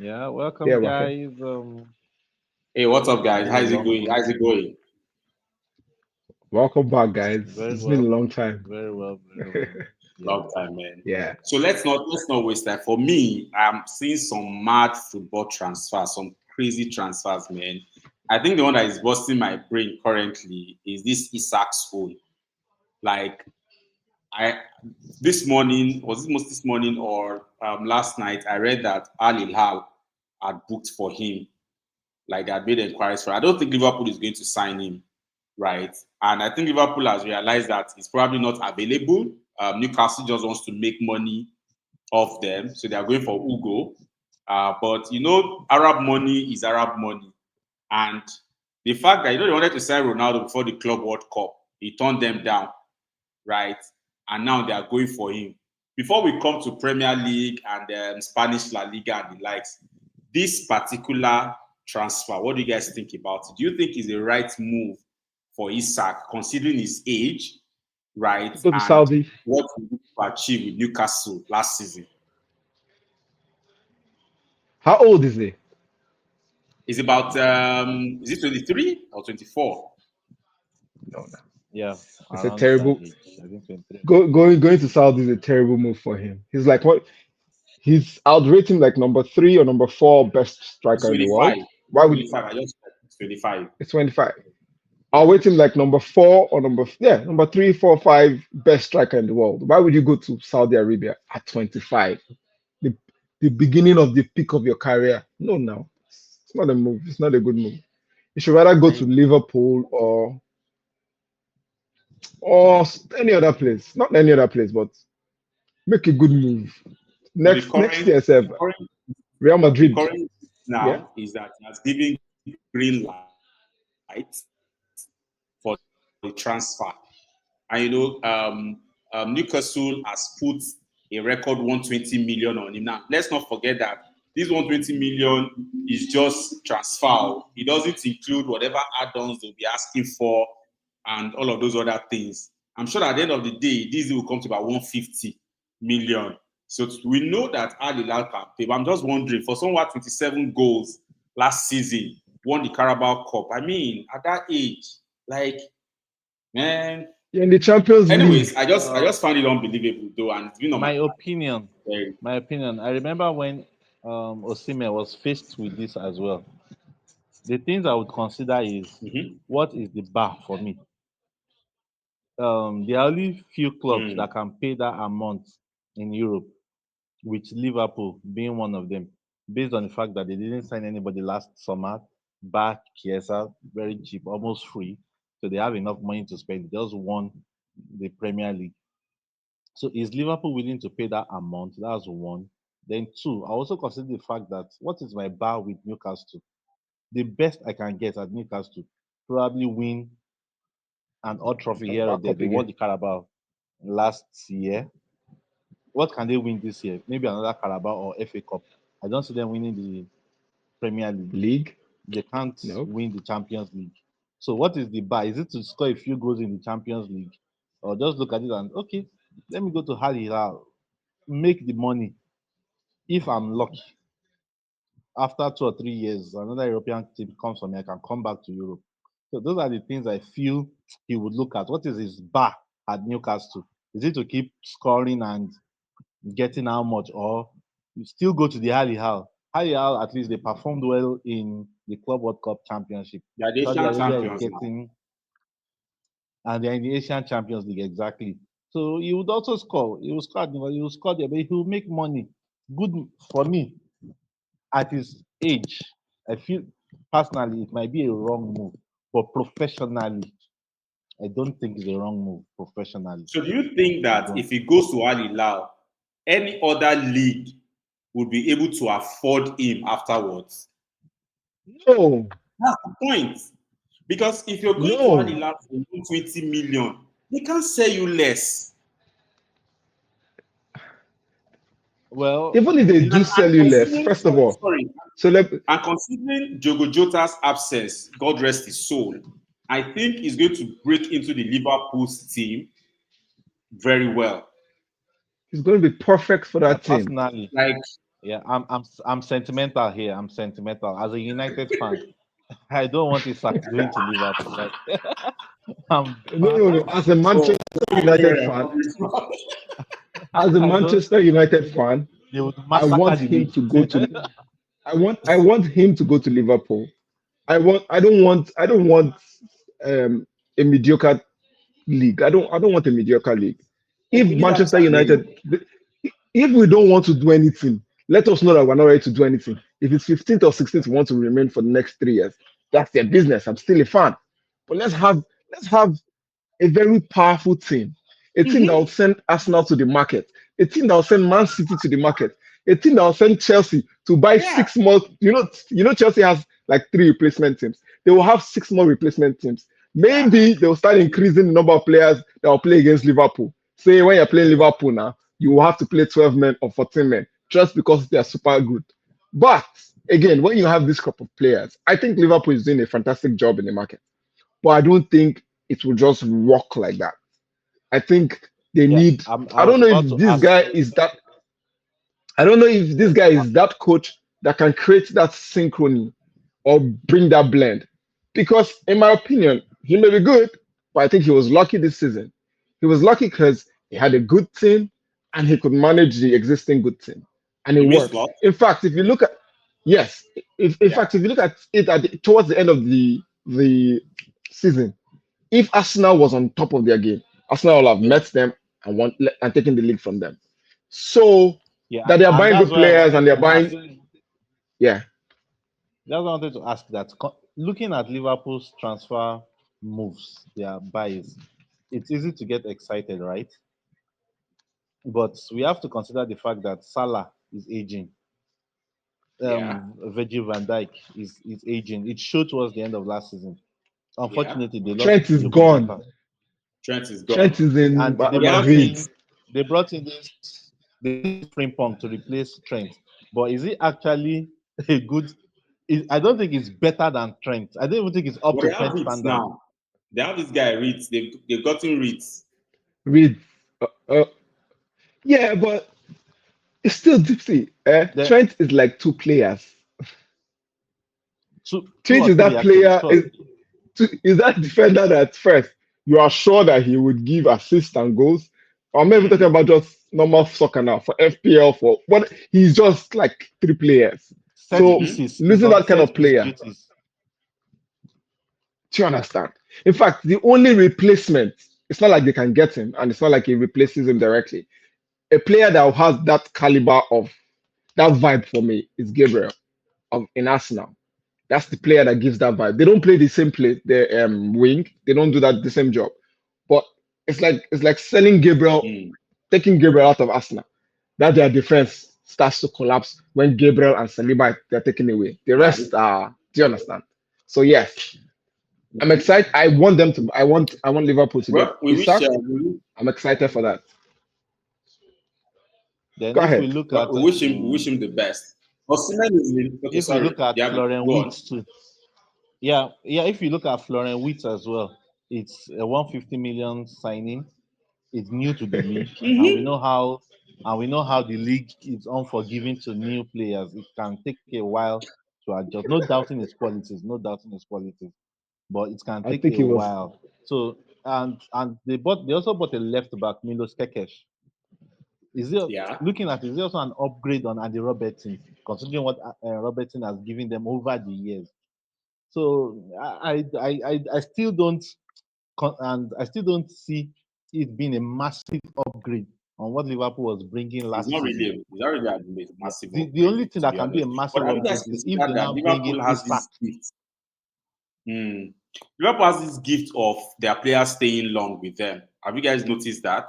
Yeah, Yeah, welcome, Wake. guys. Hey, what's up, It's guys? been a How's it long going? week. How's it going? Welcome back, guys. Very It's been a well, long time. very well, very well. Yeah. Long time, man. Yeah. So let's not waste time. For me, I'm seeing some mad football transfers, some crazy transfers, man. I think the one that is busting my brain currently is this Isaac's own. Like I this morning, was it most this morning or last night? I read that Al Hilal had booked for him, like they had made inquiries for. I don't think Liverpool is going to sign him, right? And I think Liverpool has realized that he's probably not available. Newcastle just wants to make money off them, so they are going for Ugo. But Arab money is Arab money, and the fact that they wanted to sign Ronaldo before the Club World Cup, he turned them down, right? And now they are going for him. Before we come to Premier League and Spanish La Liga and the likes, this particular transfer, what do you guys think about it? Do you think it's the right move for Isak, considering his age, right? Go to And Saudi. what he did to achieve with Newcastle last season? How old is he? It's about is it 23 or 24? No, no. Yeah, It's a around that terrible age. I think 23. going to Saudi is a terrible move for him. He's like what? He's outrating like number three or number four best It's striker in the 25. world. Why would 25. I just said it's 25. it's 25? I'll wait him like number four or number three, four, five best striker in the world. Why would you go to Saudi Arabia at 25? The the beginning of the peak of your career. No, no. It's not a move. It's not a good move. You should rather go to And Liverpool or any other place. Not any other place, but make a good move. so Next year, sir, Real the Madrid. current Yeah. now is that he has given green light for the transfer. And Newcastle has put a record 120 million on him. Now, let's not forget that this 120 million is just transfer. It doesn't include whatever add-ons they'll be asking for and all of those other things. I'm sure at the end of the day, this will come to about 150 million. So we know that Al Hilal can pay. But I'm just wondering, for someone who had 27 goals last season, won the Carabao Cup. I mean, at that age, like, man. Yeah, in the Champions League. Anyways, I Uh, just found it unbelievable though, and it's been on my my opinion, mind. my opinion. I remember when Osimehn was faced with this as well. The things I would consider is Mhm. what is the bar for me. There are only few clubs Mm. that can pay that amount in Europe, with Liverpool being one of them, based on the fact that they didn't sign anybody last summer. Back Chiesa, very cheap, almost free. So they have enough money to spend. They just won the Premier League. So is Liverpool willing to pay that amount? That's one. Then two, I also consider the fact that what is my bar with Newcastle? The best I can get at Newcastle, probably win an odd trophy here or Back there. up They won again. the Carabao last year. What can they win this year? Maybe another Carabao or FA Cup. I don't see them winning the Premier League. League? They can't Nope. win the Champions League. So what is the bar? Is it to score a few goals in the Champions League, or just look at it and okay, let me go to Al Hilal, make the money. If I'm lucky, after 2 or 3 years, another European team comes for me, I can come back to Europe. So those are the things I feel he would look at. What is his bar at Newcastle? Is it to keep scoring and getting how much, or you still go to the Al Hilal? Al Hilal, at least they performed well in the Club World Cup Championship. They are the Saudi Asian Arabia is champions now. getting, and they're in the Asian Champions League exactly. So he would also score. He will score. He will score there, but he will make money. Good for me at his age. I feel personally it might be a wrong move, but professionally, I don't think it's a wrong move. Professionally, So do you think I that don't. if he goes to Al Hilal, any other league would be able to afford him afterwards? No, That's the point. Because if you're going to Al no. Hilal for 20 million, they can't sell you less. Well, Even if they And, do sell you less, considering, first of all, sorry, so let and considering Jogo Jota's absence, God rest his soul, I think he's going to break into the Liverpool's team very well. it's going to be perfect for that team. personally, Like Yeah, I'm sentimental here. I'm sentimental as a United fan. I don't want Isak going to Liverpool. Like I'm, No, no, no. As a So, Manchester I know United where you're fan, coming from. as a I don't. Manchester United fan, They would I massacre want the him league. to go to. I want him to go to Liverpool. I don't want um, a mediocre league. I don't want a mediocre league. But If we need that Manchester challenge. United, if we don't want to do anything, let us know that we're not ready to do anything. If it's 15th or 16th, we want to remain for the next 3 years. That's their business. I'm still a fan. But let's have a very powerful team, a team that Mm-hmm. will send Arsenal to the market, a team that will send Man City to the market, a team that will send Chelsea to buy Yeah. 6 more. Chelsea has like 3 replacement teams. They will have 6 more replacement teams. Yeah. Maybe they will start increasing the number of players that will play against Liverpool. Say when you're playing Liverpool now, you will have to play 12 men or 14 men just because they are super good. But again, when you have this crop of players, I think Liverpool is doing a fantastic job in the market. But I don't think it will just work like that. I think they Yeah, need. I I was don't know about if to this ask guy you. is that. I don't know if this Yeah, guy is that coach that can create that synchrony or bring that blend. Because in my opinion, he may be good, but I think he was lucky this season. He was lucky because he had a good team and he could manage the existing good team, and it You mean works. slot? In fact, if you look at yes, if in Yeah. fact if you look at it towards the end of the season, if Arsenal was on top of their game, Arsenal will have Okay. met them and taken the league from them. So yeah, that they are and buying that's good why I players and wanted they're to buying, ask. yeah, That's why I wanted to ask that. Looking at Liverpool's transfer moves, their buys, it's easy to get excited, right? But we have to consider the fact that Salah is aging. Yeah. Virgil van Dijk is aging. It showed towards the end of last season. Yeah. Unfortunately, they lost Trent is Diogo gone. Jota, Trent is Trent gone. is in and Yeah. Madrid. they brought in Frimpong to replace Trent. But is he actually a good? I don't think it's better than Trent. I don't even think it's up But to they have Trent Ritz standard. now. They have this guy Ritz. They've gotten Ritz. Reed, uh, uh, yeah, but it's still Dipsy. The Trent is like 2 players. two Trent or is three that actually. player Two or three. is that defender that first you are sure that he would give assists and goals. I'm not even talking Mm. about just normal soccer now for FPL for what he's just like 3 players. Set So Mm-hmm. pieces is losing on that kind set of piece player, duties. do you understand? In fact, the only replacement, it's not like they can get him, and it's not like he replaces him directly. A player that has that caliber of that vibe for me is Gabriel in Arsenal. That's the player that gives that vibe. They don't play the same play, the wing. They don't do that the same job. But it's like selling Gabriel, Mm. taking Gabriel out of Arsenal. That their defense starts to collapse when Gabriel and Saliba they're taken away. The Yeah. rest are. Do you understand? So yes, I'm excited. I want them to. I want Liverpool to get Well, we wish. Isak. I'm excited for that. Then Go if we ahead. look Well, at we wish him the best. Osimhen is in. Okay, if we sorry. look at Yeah. Florian Go on. Wirtz too, yeah, yeah. If you look at Florian Wirtz as well, it's a 150 million signing. It's new to the league, and we Mm-hmm. know how the league is unforgiving to new players. It can take a while to adjust. No doubting his qualities, no doubting his qualities, but it can I take think a it was. while. So and they also bought a left back, Milos Kekes. Is it Yeah. looking at is it also an upgrade on Andy Robertson, considering what Robertson has given them over the years? So I still don't and I still don't see it being a massive upgrade on what Liverpool was bringing It's last not season. really. It's not really a Yeah. massive The only upgrade, thing to that be can be a honest. But massive have you upgrade guys is if they considered that now bring in Liverpool has Isak. this gift? Mm. Liverpool has this gift of their players staying long with them. Have you guys noticed that?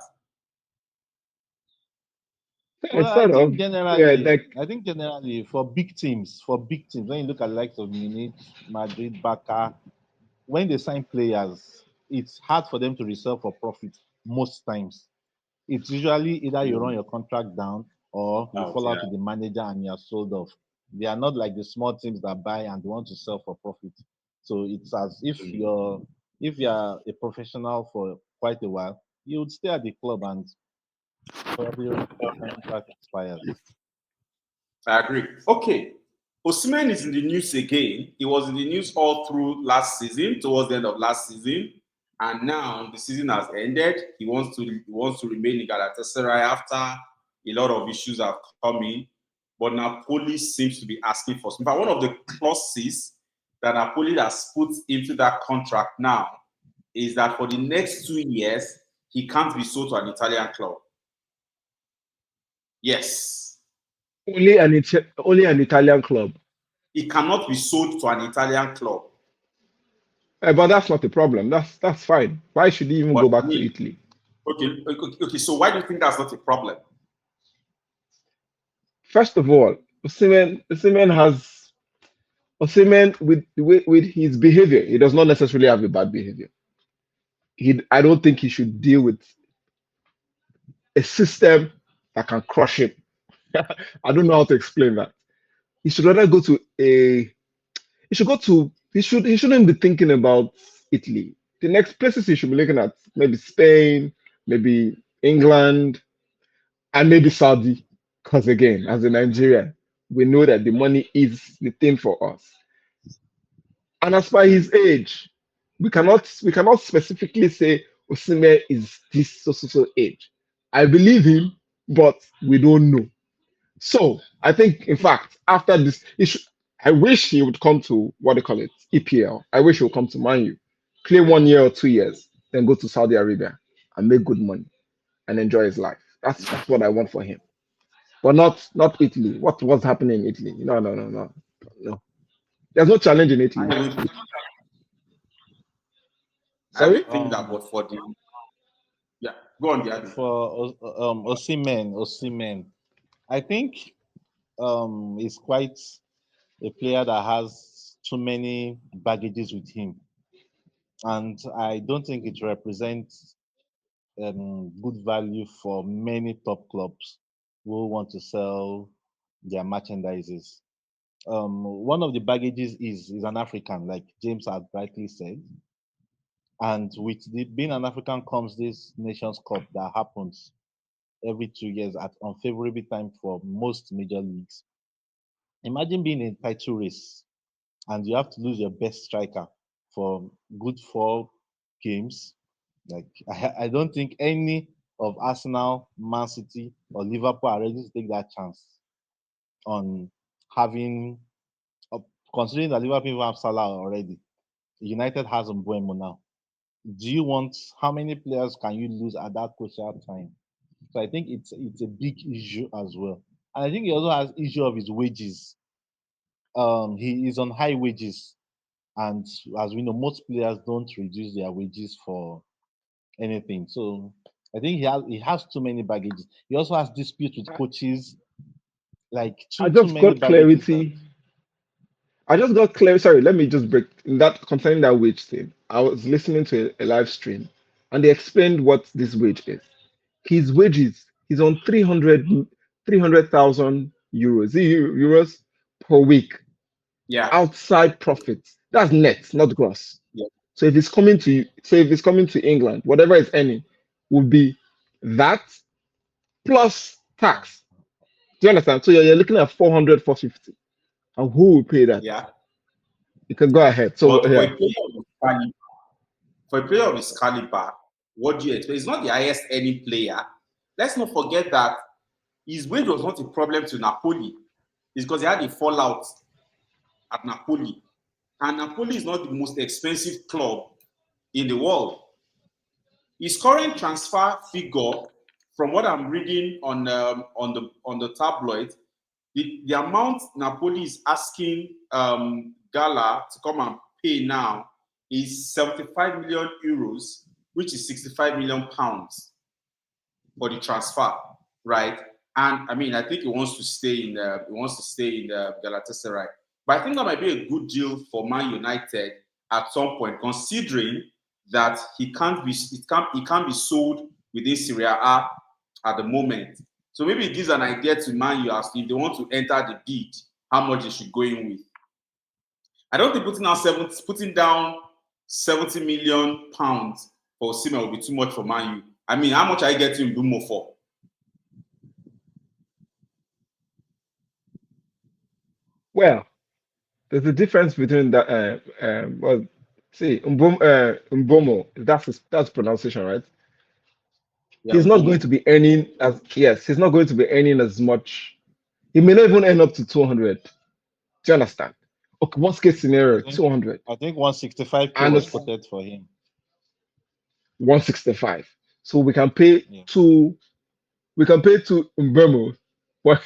Well, It's sort of. Yeah, like I think generally for big teams, when you look at the likes of Munich, Madrid, Barca, when they sign players, it's hard for them to resell for profit most times. It's usually either you run Mm. your contract down or you Out, fall yeah. out with the manager and you're sold off. They are not like the small teams that buy and want to sell for profit. So it's as Mm. if you're a professional for quite a while, you would stay at the club and probably when your contract expires. I agree. Okay. Osimehn is in the news again. He was in the news all through last season, towards the end of last season, and now the season has ended. He wants to remain in Galatasaray after a lot of issues have come in. But Napoli seems to be asking for some. But one of the clauses that Napoli has put into that contract now is that for the next 2 years he can't be sold to an Italian club. Yes, Only an Italian club. he cannot be sold to an Italian club. But that's not a problem. That's fine. Why should he even But go I back to mean, Italy? okay. So why do you think that's not a problem? First of all, Osimhen with his behavior, he does not necessarily have a bad behavior. I don't think he should deal with a system that can crush him. I don't know how to explain that. He should rather go to a he should go to he shouldn't be thinking about Italy. The next places he should be looking at maybe Spain, maybe England, and maybe Saudi. Because again, as a Nigerian, we know that the money is the thing for us. And as by his age, we cannot specifically say Osimhen is this so age. I believe him, but we don't know. So I think, in fact, after this, I wish he would come to what they call it, EPL. I wish he would come to Man U, play 1 year or 2 years, then go to Saudi Arabia and make good money and enjoy his life. That's what I want for him. But not Italy. What's happening in Italy? No, no, no, no, no. There's no challenge in I Italy. even think, I Sorry? even think that, but for the yeah, go on, the For Osimhen, I think he's quite a player that has too many baggages with him, and I don't think it represents good value for many top clubs who want to sell their merchandises. One of the baggages is an African, like James had rightly said, and with being an African comes this Nations Cup that happens every 2 years at unfavorable time for most major leagues. Imagine being in a title race and you have to lose your best striker for good 4 games. Like I don't think any of Arsenal, Man City, or Liverpool are ready to take that chance on having, uh, considering that Liverpool have Salah already. United has Mbuemo now. Do you want how many players can you lose at that crucial time? So I think it's a big issue as well. And I think he also has issue of his wages. He is on high wages, and as we know, most players don't reduce their wages for anything. So I think he has too many baggages. He also has disputes with coaches, like I too just many got baggages that clarity. I just got clear. Sorry, let me just break in that concerning that wage thing. I was listening to a live stream and they explained what this wage is. His wages, he's on 300,000 euros, euros per week yeah, outside profits. That's net, not gross. yeah, So if it's coming to England, whatever it's earning would be that plus tax. Do you understand? So you're looking at 400, 450. And who will pay that? yeah. You can go ahead. So But yeah. for a player of his caliber, what do you expect? He's not the highest earning player. Let's not forget that his wage was not a problem to Napoli. It's because he had a fallout at Napoli. And Napoli is not the most expensive club in the world. His current transfer figure, from what I'm reading on the tabloid, the amount Napoli is asking Gala to come and pay now is 75 million euros, which is 65 million pounds for the transfer, right? And I mean, I think he wants to stay in the Galatasaray. But I think that might be a good deal for Man United at some point, considering that he can't be sold within Serie A at the moment. So maybe it gives an idea to Man U as to if they want to enter the bid, how much they should go in with. I don't think putting down 70 million pounds for Osimhen will be too much for Man U. I mean, how much are you getting Bruno for? Well, there's a difference between that. Well, see, Mbomo. That's pronunciation, right? Yeah, He's not going to Bomo. be earning as yes. He's not going to be earning as much. He may not even earn up to 200. Do you understand? Okay, worst case I scenario, think 200 I think 165K and was it's quoted for him. 165. So we can pay Yeah. two. We can pay to Mbemo when,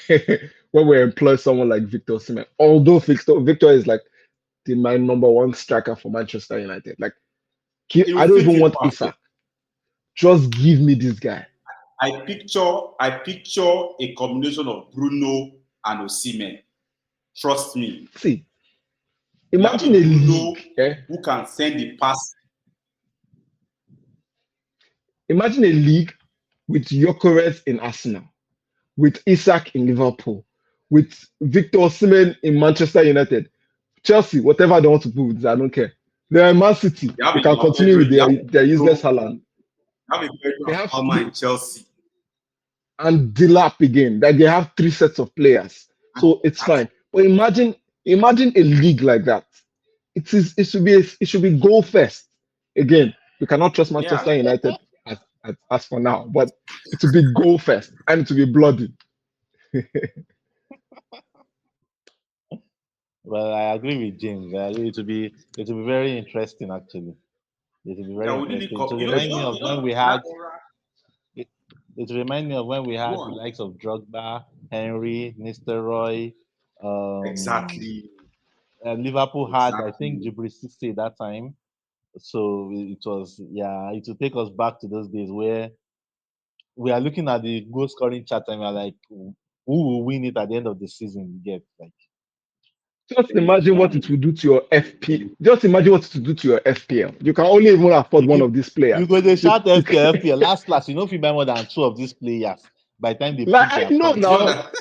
when we employ someone like Victor Osimehn. Although Victor is like my number one striker for Manchester United. Like It will I don't fit even him want perfect. Isak. Just give me this guy. I picture a combination of Bruno and Osimhen. Trust me. See, You have imagine a a Bruno league. who can send the pass. Imagine a league with Gyokeres in Arsenal, with Isak in Liverpool, with Victor Osimhen in Manchester United, Chelsea, whatever they want to put, I don't care. They are in Man City. You have They a can Joao continue Pedro. with You have their a useless Pedro. Haaland. You have a Pedro They and have Palmer in Chelsea. and Dilap again. Like they have three sets of players, And, so it's and fine. But imagine a league like that. It should be goal first. Again, we cannot trust yeah, Manchester United as for now, but it will be goal first and it will be bloody. Well, I agree with James. I agree it will be very interesting actually. It will be yeah, very we need it. interesting. To You know, remind me of when we that had it, it remind me of when we go had the on. likes of Drogba, Henry, Nistelrooy, um, Exactly, and Liverpool had I think exactly. Jibril Cisse that time. So it was it will take us back to those days where we are looking at the goal scoring chart and we're like, who will win it at the end of the season? You get like Just Thank imagine what you. it will do to your FP. Just imagine what it will do to your FPL. You can only even afford you one keep of these you players. go they You, shout you FPL, can, FPL. Last class, you know if you buy more than two of these players by the time they like prove I their know point. Do you know now. that?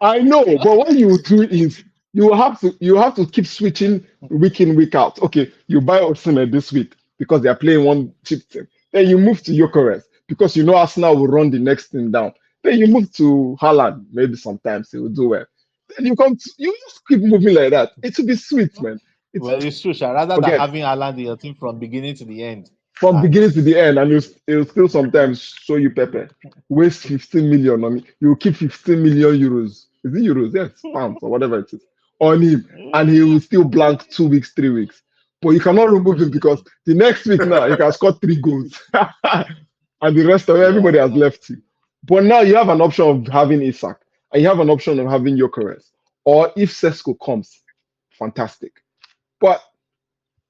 I know, but what you do is you have to keep switching week in week out. Okay, you buy Osimhen this week because they are playing one cheap team. Then you move to Gyökeres because you know Arsenal will run the next thing down. Then you move to Haaland. Maybe sometimes he will do well. Then you just keep moving like that. It will be sweet, man. It's Well, it's true, Sha. Rather than forget having Haaland in your team from beginning to the end. from Ah, beginning to it's the end, and it'll still sometimes show you Pepe. Waste 15 million on it. You keep 15 million euros. Is it euros? Yes, pounds or whatever it is on him, and he will still blank 2 weeks, 3 weeks. But you cannot remove him because the next week now he can score 3 goals, and the rest of yeah, everybody has left you. But now you have an option of having Isak, and you have an option of having Gyökeres, or if Sesko comes, fantastic. But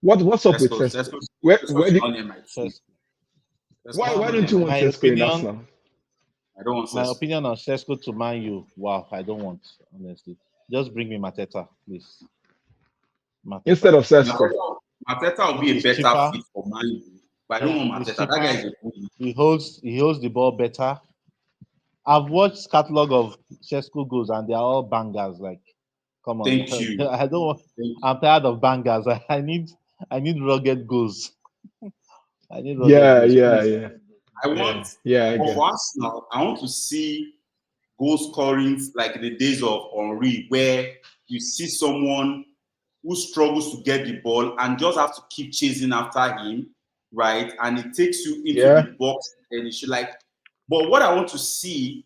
what's up with Tesco, Sesko? Tesco, Where Tesco's do not near my team. Ses- Tesco's why not don't near you my want my team. Sesko in opinion, Arsenal? I don't want my Tesco. opinion on Sesko to Man U. Wow, I don't want honestly. Just bring me Mateta, please. Mateta. Instead of Sesko? Mateta will be a He's better cheaper. fit for Man U, but I don't want He's Mateta. That guy cheaper. is a bully. He holds the ball better. I've watched catalog of Chesco goals and they are all bangers. Like, come on, Thank you. I don't. Thank you. I'm tired of bangers. I need rugged goals. I need rugged Yeah, goals, yeah, please. yeah, I Yeah. want, yeah. I but get. for Arsenal, I want to see goal scoring like the days of Henri, where you see someone who struggles to get the ball and just have to keep chasing after him, right? And it takes you into Yeah, the box and you should like. But what I want to see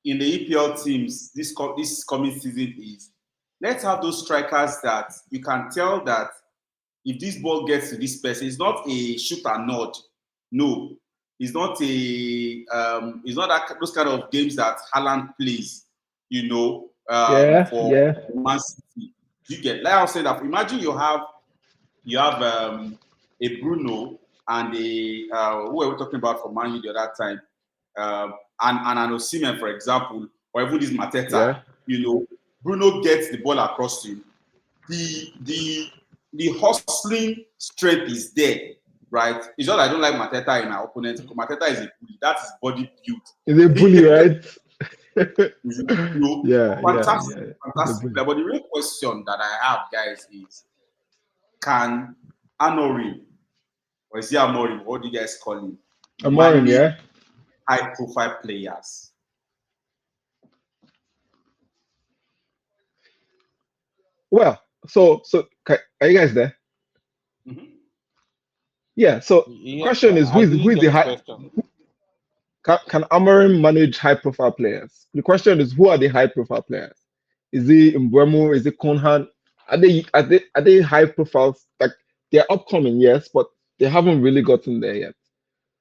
in the EPL teams this coming season is let's have those strikers that you can tell that if this ball gets to this person, it's not a shoot and nod. No, it's not that those kind of games that Haaland plays. yeah, For yeah, Man City. You get like I was saying that imagine you have a Bruno and a who were we talking about for Man U the other time, and an Osimehn, for example, or even this Mateta. yeah, You know, Bruno gets the ball across to him. The hustling strength is there, right? It's just I don't like Mateta in my opponent. Mateta is a bully. That's his body is a bully, built. right? Yeah, yeah, Fantastic, yeah. He's a fantastic bully. player. But the real question that I have, guys, is can Anorim or is he Amorim? What do you guys call him? Amorim, Manage yeah. high-profile players. Well, are you guys there? Mhm. Yeah. So the Yeah, question is, I who didn't is the get the high? question. Can Amorim manage high profile players? The question is, who are the high profile players? Is it Mbeumo? Is it Konhan? Are they high profiles? Like they're upcoming, yes, but they haven't really gotten there yet.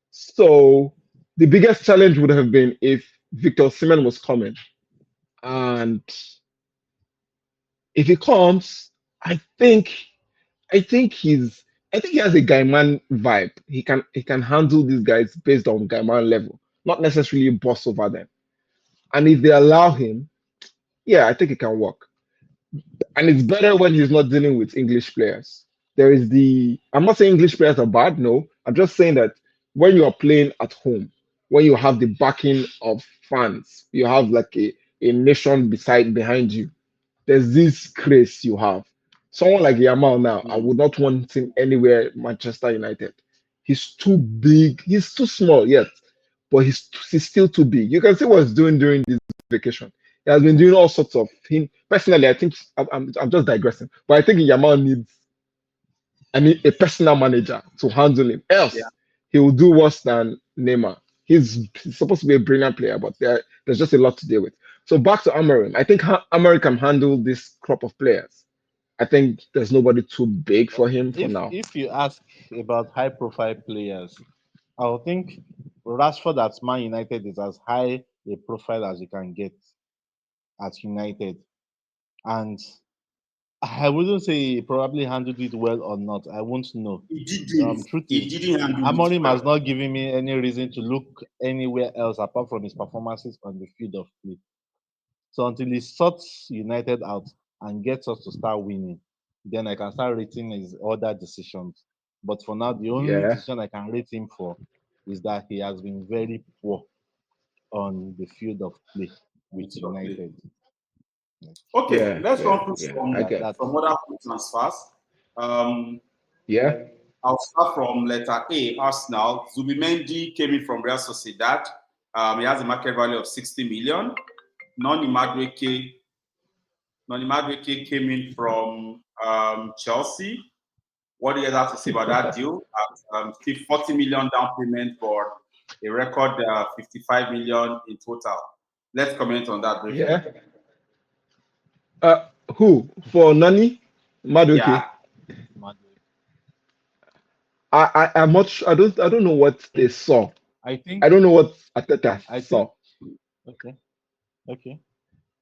So the biggest challenge would have been if Victor Osimhen was coming, and if he comes, I think I think he's I think he has a Gaiman vibe. He can handle these guys based on Gaiman level, not necessarily boss over them. And if they allow him, yeah, I think it can work. And it's better when he's not dealing with English players. I'm not saying English players are bad, no. I'm just saying that when you are playing at home, when you have the backing of fans, you have like a nation behind you, there's this craze you have. Someone like Yamal now, I Mm. would not want him anywhere Manchester United. He's too big. He's too small yet, but he's still too big. You can see what he's doing during this vacation. He has been doing all sorts of him. Personally, I think I'm just digressing, but I think Yamal needs a personal manager to handle him. Yeah. Else, he will do worse than Neymar. He's supposed to be a brilliant player, but there's just a lot to deal with. So back to Amarim. I think Amarim can handle this crop of players. I think there's nobody too big for him for now. If you ask about high profile players, I would think Rashford at Man United is as high a profile as you can get at United. And I wouldn't say he probably handled it well or not. I won't know. He didn't. Truth He is, didn't handle it Amorim has well. not given me any reason to look anywhere else apart from his performances on the field of play. So until he sorts United out and gets us to start winning, then I can start rating his other decisions. But for now, the only Yeah, decision I can rate him for is that he has been very poor on the field of play with Instead of play. United. Yes. Okay, let's run through yeah. I That get. some that's other quick transfers. Um, Yeah, I'll start from letter A, Arsenal. Zubimendi came in from Real Sociedad. He has a market value of 60 million. Noni Madueke, Noni Madueke came in from Chelsea. What do you have to say about that deal? Still 40 million down payment for a record 55 million in total. Let's comment on that briefly. yeah. Uh, who for Nani? Yeah. Maduke. I'm not. I don't know what they saw. I I think don't know what Ateta I think saw. okay, okay.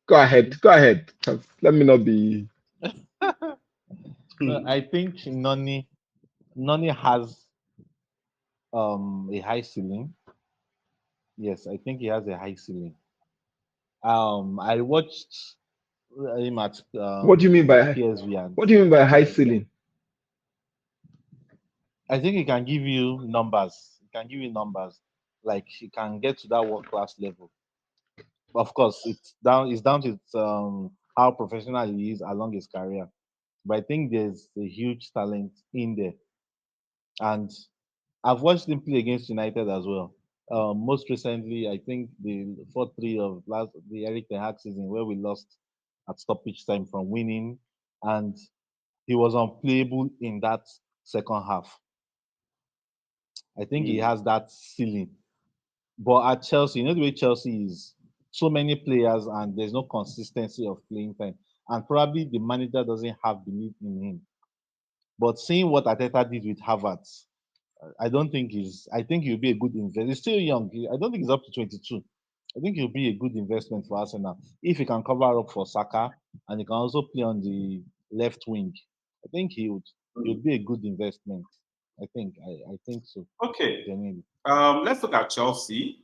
Go ahead. Go ahead. 'Cause let me not be. I think Noni has a high ceiling. Yes, I think he has a high ceiling. I watched him at What do you mean by? PSV, and What do you mean by high ceiling? I think he can give you numbers. He can give you numbers. Like he can get to that world class level. Of course, it's down to how professional he is along his career. But I think there's a huge talent in there. And I've watched him play against United as well. Most recently, I think the 4-3 of the Eric Ten Hag season, where we lost at stoppage time from winning, and he was unplayable in that second half. I think he Mm. has that ceiling. But at Chelsea, you know the way Chelsea is, so many players and there's no consistency of playing time, and probably the manager doesn't have belief in him. But seeing what Ateta did with Havertz, I don't think he's. I think he'll be a good investment. He's still young. I don't think he's up to 22. I think he'll be a good investment for Arsenal if he can cover up for Saka and he can also play on the left wing. I think he would be a good investment. I think so. Okay. Genuinely. Let's look at Chelsea.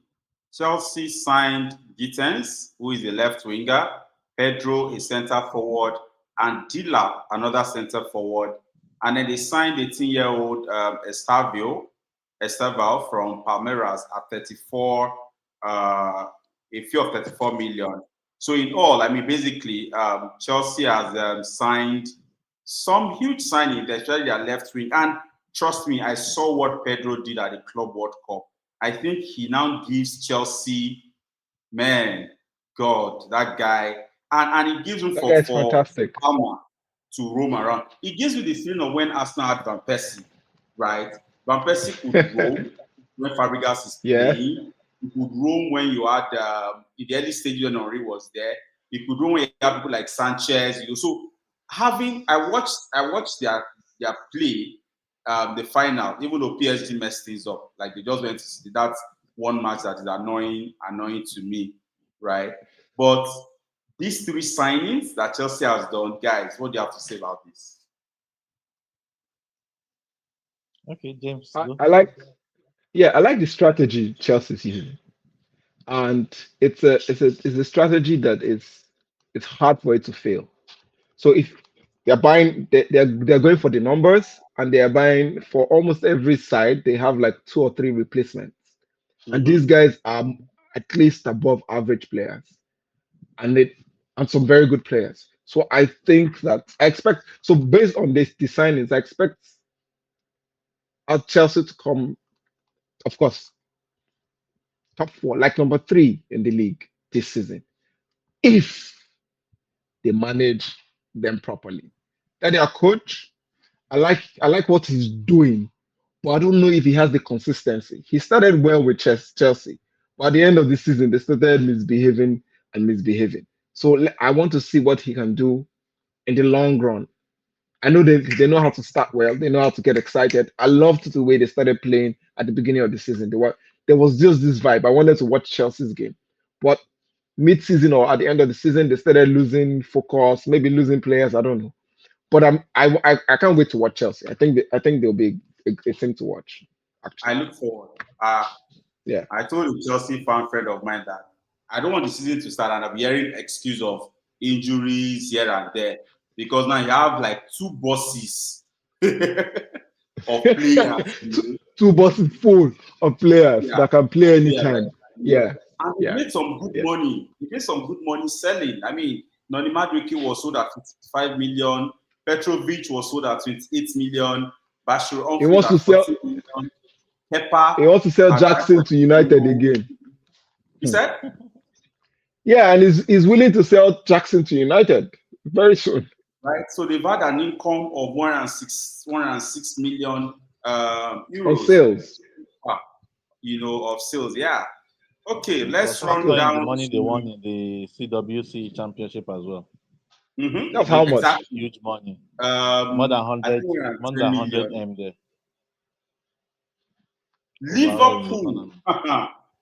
Chelsea signed Gittens, who is a left winger, Pedro, a centre forward, and Dila, another centre forward. And then they signed 18-year-old Estevao from Palmeiras at 34, a fee of 34 million. So in all, I mean, basically, Chelsea has signed some huge signing, especially their left wing. And trust me, I saw what Pedro did at the Club World Cup. I think he now gives Chelsea, man, God, that guy, and he gives him That guy's for fantastic. Palmer. to roam around. It gives you the feeling of when Arsenal had Van Persie, right? Van Persie could roam when Fabregas is Yeah. playing. He could roam when you had in the early stage when Henry was there. He could roam when you have people like Sanchez. So having I watched their play, the final, even though PSG messed things up, like they just went to see that one match that is annoying to me, right? But these three signings that Chelsea has done, guys, what do you have to say about this? Okay, James, I, go. I like yeah, I like the strategy Chelsea's using. And it's a strategy that is it's hard for it to fail. So if they're buying they're going for the numbers and they are buying for almost every side, they have like two or three replacements. And these Mm-hmm. guys are at least above average players. And it and some very good players. So I think that I expect so based on this the signings, I expect Chelsea to come, of course, top four, like number three in the league this season. If they manage them properly. That their coach, I like what he's doing, but I don't know if he has the consistency. He started well with Chelsea, but at the end of the season, they started misbehaving and misbehaving. So I want to see what he can do in the long run. I know they know how to start well. They know how to get excited. I loved the way they started playing at the beginning of the season. There was just this vibe. I wanted to watch Chelsea's game, but mid-season or at the end of the season, they started losing focus, maybe losing players. I don't know. But I can't wait to watch Chelsea. I think they'll be a team to watch. I Actually, look forward. Uh, yeah. I told a Chelsea fan friend of mine that I don't want the season to start and I'm hearing excuse of injuries here and there because now you have like two bosses of players. Two buses full of players Yeah, that can play players like anytime. Yeah, and they yeah, made some good yeah. money. They made some good money selling. I mean, Noni Madueke was sold at 55 million. Petrovic was sold at 28 million. Bashir He Humphries wants to at sell. 40 million. Kepa He wants to sell at Jackson to 5.6 United million. again. You Hmm. said? Yeah, and he's willing to sell Jackson to United very soon Right? So they've had an income of 106 million on euros, sales. ah, of sales. Yeah. Okay, Plus let's run So factor in the down money they won to in the CWC championship as well. that's how much. Huge, exactly. huge money. More than I think 100, we're at more 10 than 100 million. M there overall in the Liverpool, tournament.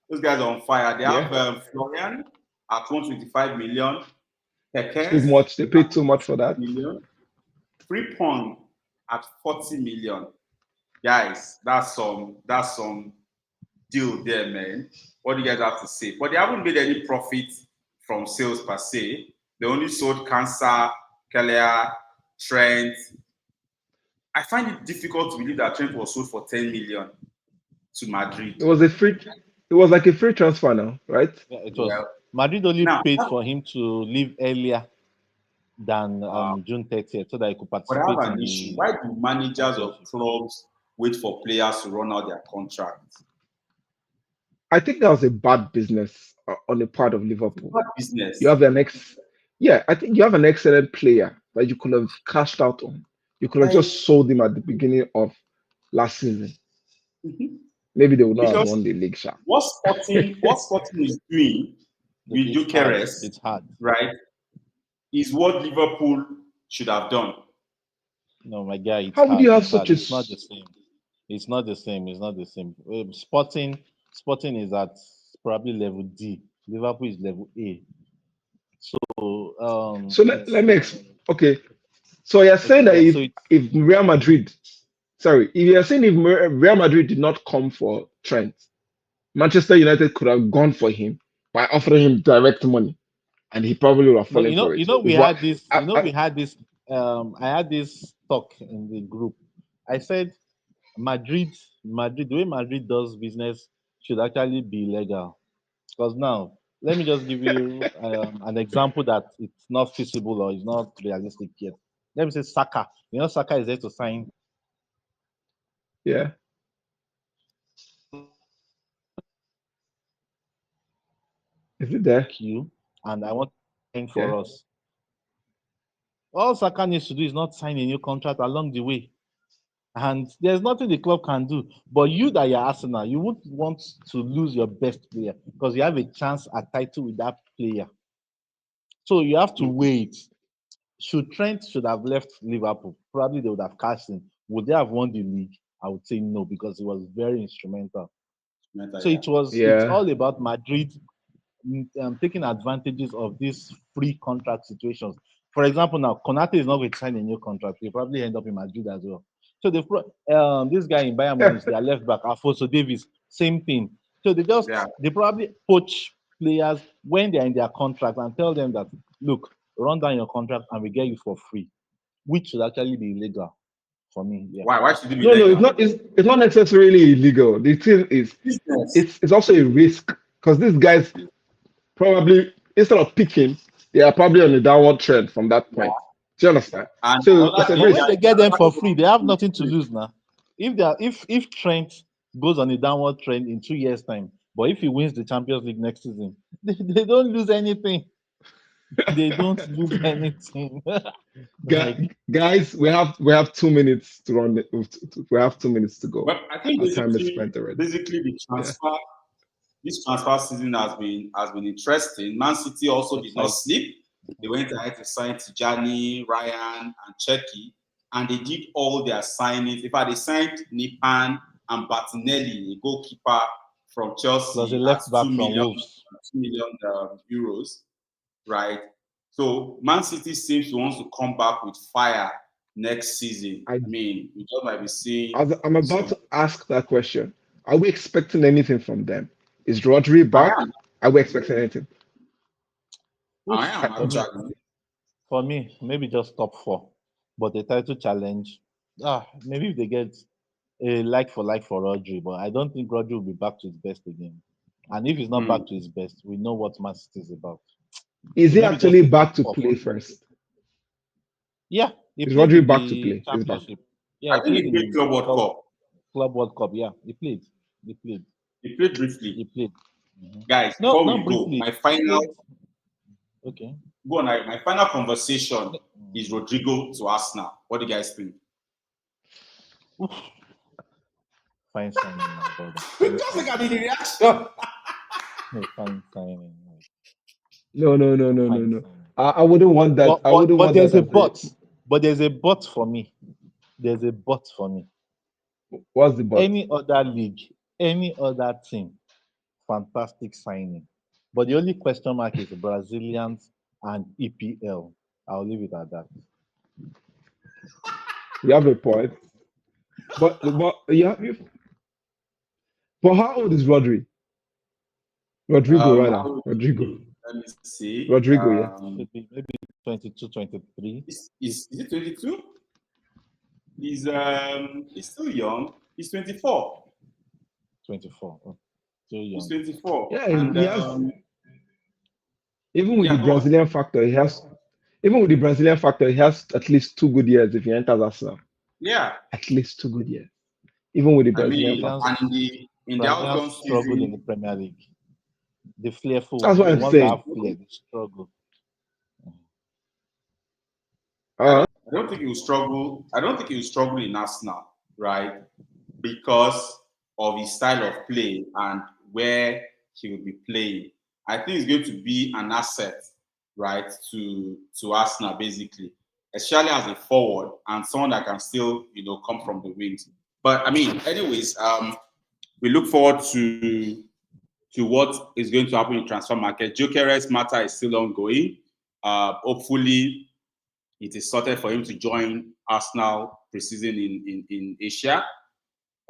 those guys are on fire. They Yeah, have Florian at 125 million, too Pekes much. They at paid too much for 50 that. million, Frimpong at 40 million. Guys, that's some deal there, man. What do you guys have to say? But they haven't made any profit from sales per se. They only sold Cancer, Keller, Trent. I find it difficult to believe that Trent was sold for 10 million to Madrid. It was a free. It was like a free transfer now, right? Yeah, it was. Well, Madrid only now, paid for him to leave earlier than uh, June 30th so that he could but I have participate in an issue. the Why do managers of championship. clubs wait for players to run out their contracts? I think that was a bad business on the part of It's Liverpool. not You business. have an ex. Yeah, I think you have an excellent player that you could have cashed out on. You could have Like, just sold him at the beginning of last season. mhm. Maybe they would not have Because won the league, sha. what Sporting is doing Look, with it's hard. Gyokeres, It's hard. right, is what Liverpool should have done. No, my guy, it's How would you hard. have It's such hard. a? It's not the same. It's not the same. It's not the same. Sporting is at probably level D. Liverpool is level A. So So let me okay. So you're saying okay, that yeah. if So it's if Real Madrid, sorry, if you're saying if Real Madrid did not come for Trent, Manchester United could have gone for him by offering him direct money, and he probably would have no, fallen for it. Is we what had this. We had this. I had this talk in the group. I said Madrid, the way Madrid does business should actually be legal. Because now, let me just give you an example that it's not feasible or it's not realistic yet. Let me say Saka. Saka is there to sign yeah. Is it there? you, and I want to sign Yeah. for us. All Saka needs to do is not sign a new contract along the way. And there's nothing the club can do. But you that you're Arsenal, you would want to lose your best player because you have a chance at title with that player. So you have to wait. Should have left Liverpool, probably they would have cashed in. Would they have won the league? I would say no because he was very instrumental. So Yeah. it's Yeah. all about Madrid taking advantages of these free contract situations. For example, now Konate is not going to sign a new contract. He'll probably end up in Madrid as well. So this guy in Bayern Munich, their left back, Alfonso Davis, same thing. So Yeah. they probably poach players when they're in their contract and tell them that look, run down your contract and we get you for free, which should actually be illegal for me. Yeah. Why? Why should it be No, no, it's legal? not. It's not necessarily illegal. The thing is, Business. it's also a risk because these guys probably instead of picking, they are probably on a downward trend from that Yeah. point. Do you understand? And So it's another a thing, But when they risk. get them another for thing free, they have nothing to lose now. If Trent goes on a downward trend in 2 years' time, but if he wins the Champions League next season, they don't lose anything. They don't lose anything. Like Guys, we have 2 minutes to run. We have 2 minutes to go. But I think Our time is spent already. basically the Yeah. transfer this transfer season has been interesting. Man City also did not exciting. sleep. They went ahead to sign Tijani, Ryan, and Cherki, and they did all their signings. In fact, they signed Nipan and Martinelli, a goalkeeper from Plus a Chelsea, at left back from Wolves. 2 million euros, right? So Man City seems to want to come back with fire next season. I I mean, we just might be seeing I'm about some. to ask that question. Are we expecting anything from them? Is Rodri I back? am, Are we expecting anything? I Oof, am actually. for me, maybe just top four. But the title challenge, maybe if they get a like for Rodri, but I don't think Rodri will be back to his best again. And if he's not Hmm. back to his best, we know what Man City is about. Is So he maybe just actually a top back to four play for me. first? Yeah, he Is played Rodri in back to the play? He's back. championship. Yeah, I he think played he in played the Club World Cup. Club World Cup. Yeah, he played. He played. He played briefly. He played. Mhm. Guys, No, before not we go, briefly. my He played. final Okay. go on. My final conversation is Mm. Rodrigo to Arsenal. What do you guys think? Oof, fine signing, my brother. Fine Just look at signing. the reaction. Fine signing. Like, No, no, no, no, no, fine no. signing. I wouldn't want that. I wouldn't But want that there's a as a. but. But there's a but for me. There's a but for me. What's the but? Any other league, any other team, fantastic signing. But the only question mark is Brazilians and EPL. I'll leave it at that. You have a point. But yeah, but how old is Rodri? Rodrigo, rather. How old is Rodrigo. he? Let me see. Rodrigo, yeah. Should be maybe 22, 23, Is it 22? He's still young. He's 24. 24. Oh, still He's young. 24. Yeah, And he has. Even with the yeah, go on. Brazilian factor, he has. Even with the Brazilian factor, he has at least 2 good years if he enters Arsenal. Yeah. At least 2 good years. Even with the I Brazilian mean, factor. and Brazilians in the Brazilians outgoing struggled in the season, Premier League. The flairful That's ones, what the I'm ones that saying. have flair, they struggle. Uh, I don't think he will struggle. I don't think he will struggle in Arsenal, right? Because of his style of play and where he will be playing. I think it's going to be an asset, right, to Arsenal basically, especially as a forward and someone that can still, come from the wings. But I mean, anyways, we look forward to what is going to happen in transfer market. Gyokeres matter is still ongoing. Hopefully, it is sorted for him to join Arsenal preseason in Asia.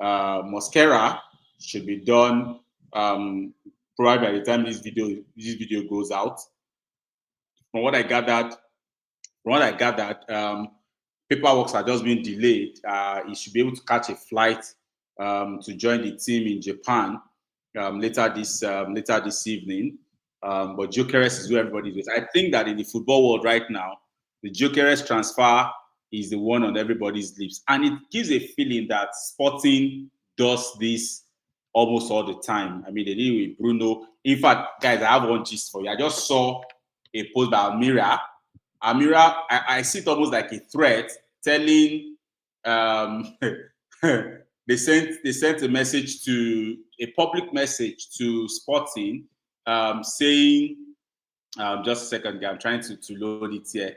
Mosquera should be done probably by the time this video goes out. From what I gathered, paperwork are just being delayed. He should be able to catch a flight to join the team in Japan later this evening. But Jokeres is where everybody is. I think that in the football world right now, the Jokeres transfer is the one on everybody's lips, and it gives a feeling that Sporting does this almost all the time. I mean, they did it with Bruno. In fact, guys, I have one gist for you. I just saw a post by Almira Amira, I see it almost like a threat, telling they sent a message to a public message to Sporting, saying, just a second, I'm trying to load it here.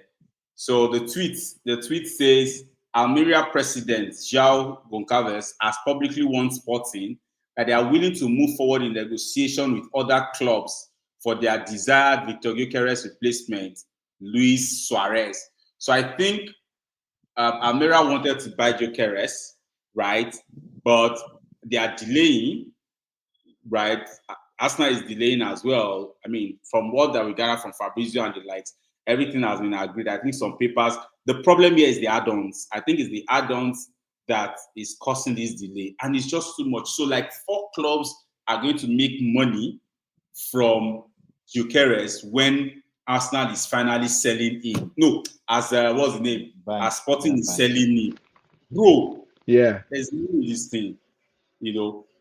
So the tweet says Almeria president João Goncalves has publicly warned Sporting that they are willing to move forward in negotiation with other clubs for their desired Victor Gyokeres replacement, Luis Suarez. So I think Almeria wanted to buy Gyokeres, right? But they are delaying, right? Arsenal is delaying as well. I mean, from what that we gather from Fabrizio and the likes, everything has been agreed. I think some papers. The problem here is the add-ons. I think it's the add-ons that is causing this delay, and it's just too much. So, like, 4 clubs are going to make money from Gyokeres when Arsenal is finally selling him. No, as what's the name? Bye. As Sporting Yeah, is bye. selling him, bro. Yeah. There's no this thing.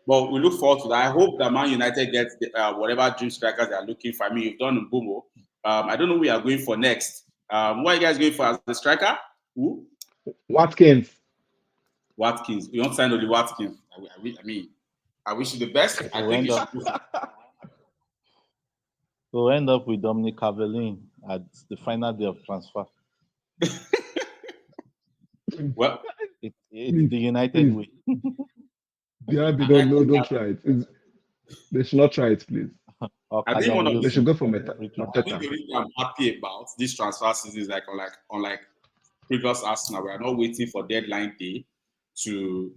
But we look forward to that. I hope that Man United gets whatever dream strikers they are looking for. I mean, you've done Mbumo. I don't know who we are going for next. What are you guys going for as the striker? Who? Watkins. Watkins. We don't sign only Watkins. I wish you the best. I We'll think end you up should. we'll end up with Dominic Calvert-Lewin at the final day of transfer. Well, It's Please, the United please. way. DRB, I no, think don't try it. They should not try it, please. Or I think Callum one of They the should Wilson. go for Free kick. I think Mateta. the reason I'm happy about this transfer season is like unlike previous Arsenal, we are not waiting for deadline day to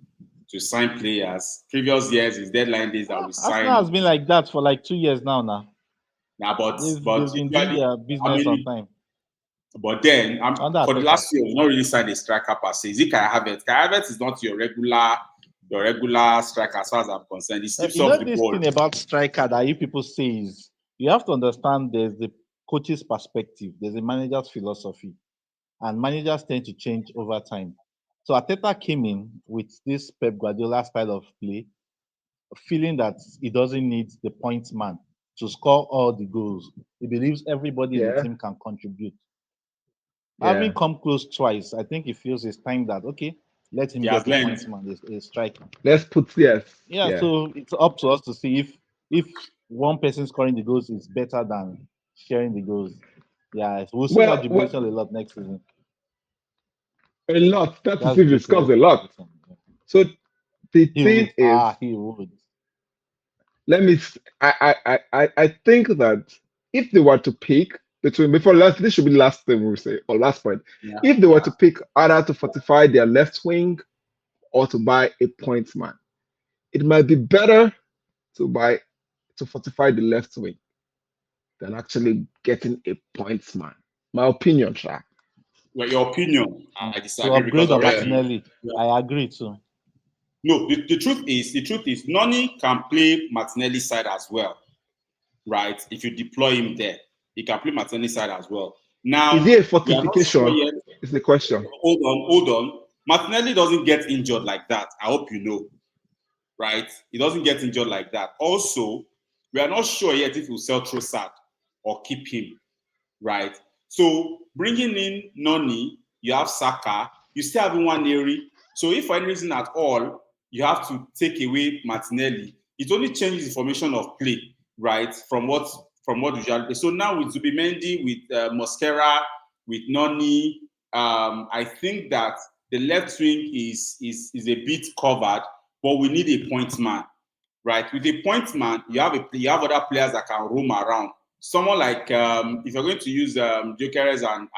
sign players. Previous years is deadline days that we Arsenal has sign. been like that for like 2 years now. Now, but They've but been doing usually, their I business on mean, time. but then Under for the Arteta. last year, we've not really signed a striker per se. Is it Kai Havertz? Kai Havertz is not your regular striker as far as I'm concerned. He slips You off know the this ball. thing about striker that you people say is you have to understand there's the coach's perspective, there's a manager's philosophy, and managers tend to change over time. So Ateta came in with this Pep Guardiola style of play, feeling that he doesn't need the point man to score all the goals. He believes everybody in the Yeah, team can contribute. Having yeah, come close twice, I think he feels it's time that okay, let him He has get a learned. point man, a striker. let's put yes. Yeah, Yeah. so it's up to us to see if one person scoring the goals is better than sharing the goals. Yeah, we'll see that Well, jubilation a lot next season. a lot. That is That's if it scores Gyökeres a lot. jubilation. Yeah. So the He thing would. is, He would. let me. I think that if they were to pick between before last, this should be last thing we say or last point. Yeah, If they were yeah. to pick either to fortify their left wing or to buy a point man, it might be better to fortify the left wing than actually getting a points man. My opinion, Sha. Well, your opinion, I To disagree because upgrade on Yeah. already. Martinelli, Yeah. I agree too. No, the truth is, Noni can play Martinelli's side as well, right? If you deploy him there, he can play Martinelli's side as well. Is Now, it a we are not sure fortification? yet. Is the question. Hold on. Martinelli doesn't get injured like that. I hope you know, right? He doesn't get injured like that. Also, we are not sure yet if we'll sell Trossard or keep him, right? So bringing in Noni, you have Saka, you still have Nwaneri. So if for any reason at all you have to take away Martinelli, it only changes the formation of play, right? From what usually. So now with Zubimendi, with Mosquera, with Noni, I think that the left wing is a bit covered, but we need a point man, right? With a point man, you have other players that can roam around. Someone like if you're going to use Gyokeres and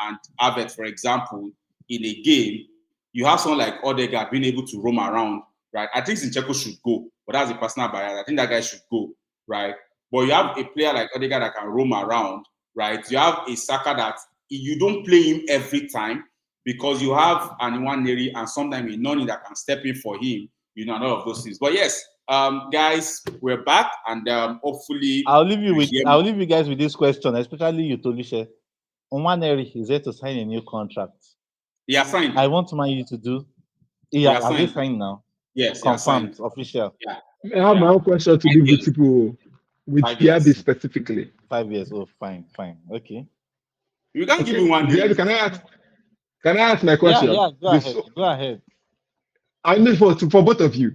Havertz, for example, in a game, you have someone like Odegaard being able to roam around, right? I think Zinchenko should go, but that's a personal bias. I think that guy should go, right? But you have a player like Odegaard that can roam around, right? You have a Saka that you don't play him every time because you have an Nwaneri and sometimes a Noni that can step in for him, and all of those things. But yes, guys, we're back, and hopefully we hear I'll more. leave you guys with this question, especially you, Tolisha. Onwaneri is there to sign a new contract. He has I signed. want Man U to do. He Yeah, has has he signed. signed now? Yes, he has Confirmed, signed. official. Yeah, I have my yeah. own question to leave with 5 years. people with 5 DRB years. specifically. 5 years. Oh, fine. Okay. You can't give Okay, me one Xavier, name. can I ask my Yeah, question? yeah. Go This, ahead. Go ahead. I mean for both of you.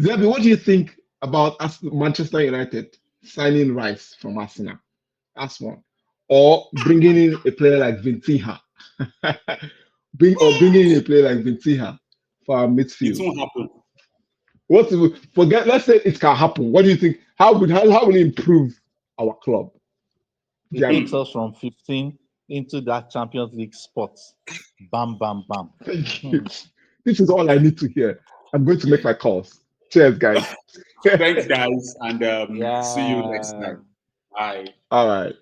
Xavier, what do you think about Manchester United signing Rice from Arsenal? That's one. Or bringing in a player like Vintinha. Bringing in a player like Vintinha for our It midfield. won't happen. Forget? Let's say it can happen. What do you think? How will it improve our club? It Their, takes us from 15 into that Champions League spot. Bam, bam, bam. thank you. This is all I need to hear. I'm going to make my calls. Cheers, guys. Thanks, guys, and see you next Yeah. time. Bye. All right.